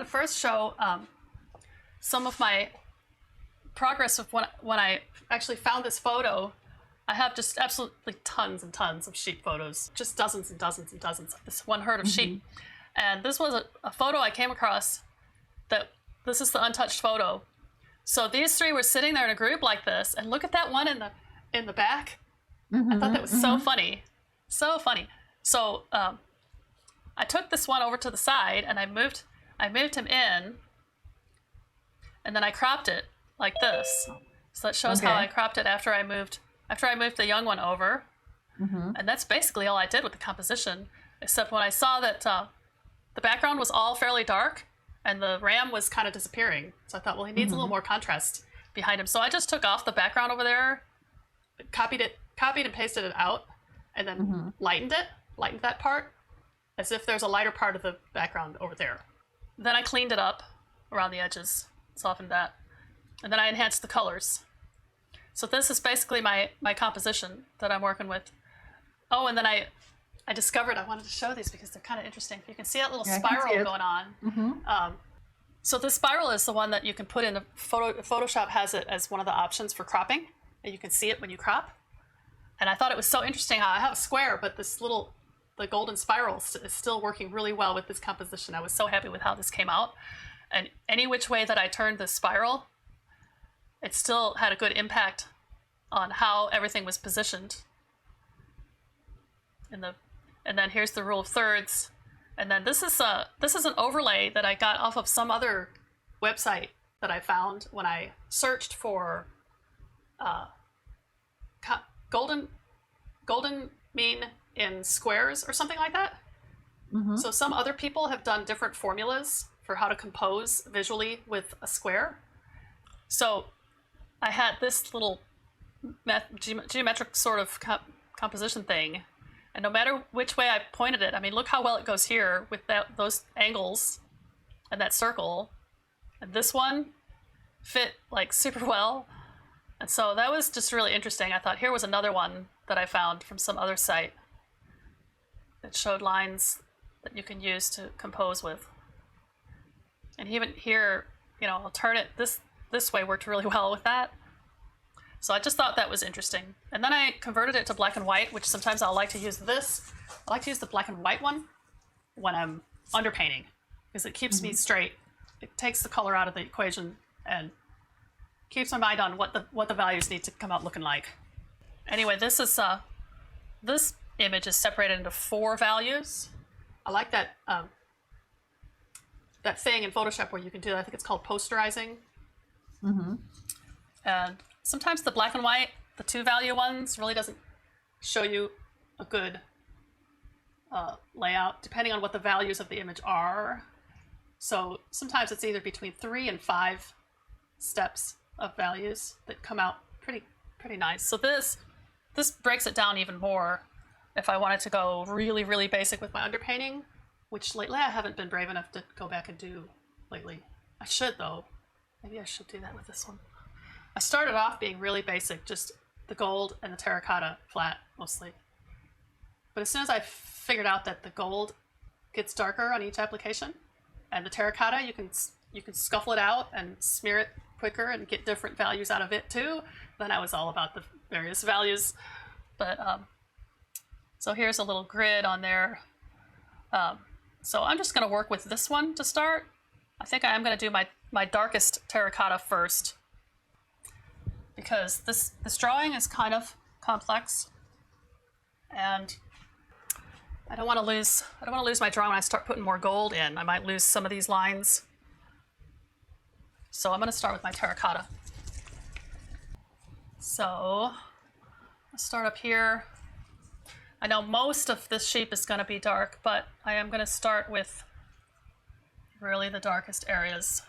first show some of my progress of when I actually found this photo. I have just absolutely tons and tons of sheep photos, just dozens and dozens and dozens of this one herd of sheep. And this was a photo I came across that this is the untouched photo. So these three were sitting there in a group like this, and look at that one in the back. I thought that was so funny, so funny. So I took this one over to the side and I moved him in, and then I cropped it like this. So that shows how I cropped it after I moved the young one over. And that's basically all I did with the composition, except when I saw that the background was all fairly dark and the ram was kind of disappearing. So I thought, well, he needs a little more contrast behind him. So I just took off the background over there, copied and pasted it out, and then lightened that part as if there's a lighter part of the background over there. Then I cleaned it up around the edges, softened that, and then I enhanced the colors. So this is basically my composition that I'm working with. Oh, and then I discovered I wanted to show these because they're kind of interesting. You can see that little spiral going on. So this spiral is the one that you can put in the Photoshop has it as one of the options for cropping, and you can see it when you crop. And I thought it was so interesting how I have a square, but the golden spiral is still working really well with this composition. I was so happy with how this came out. And any which way that I turned this spiral, it still had a good impact on how everything was positioned. And then here's the rule of thirds. And then this is an overlay that I got off of some other website that I found when I searched for golden mean in squares or something like that. So some other people have done different formulas for how to compose visually with a square. So I had this little geometric sort of composition thing, and no matter which way I pointed it, I mean, look how well it goes here with those angles and that circle, and this one fit like super well. And so that was just really interesting. I thought here was another one that I found from some other site that showed lines that you can use to compose with. And even here, I'll turn it this way worked really well with that. So I just thought that was interesting. And then I converted it to black and white, which sometimes I'll like to use this. I like to use the black and white one when I'm underpainting because it keeps me straight. It takes the color out of the equation and keeps my mind on what the values need to come out looking like. Anyway, this image is separated into 4 values. I like that that thing in Photoshop where you can do that. I think it's called Posterizing. And sometimes the black and white, the 2-value ones, really doesn't show you a good layout, depending on what the values of the image are. So sometimes it's either between 3 and 5 steps of values that come out pretty nice. So this breaks it down even more if I wanted to go really, really basic with my underpainting, which lately I haven't been brave enough to go back and do lately. I should though. Maybe I should do that with this one. I started off being really basic, just the gold and the terracotta flat mostly. But as soon as I figured out that the gold gets darker on each application, and the terracotta you can scuffle it out and smear it quicker and get different values out of it too, then I was all about the various values. But so here's a little grid on there. So I'm just going to work with this one to start. I think I am going to do my darkest terracotta first, because this drawing is kind of complex, and I don't want to lose my drawing when I start putting more gold in. I might lose some of these lines. So I'm going to start with my terracotta. So I'll start up here. I know most of this sheep is going to be dark, but I am going to start with really the darkest areas.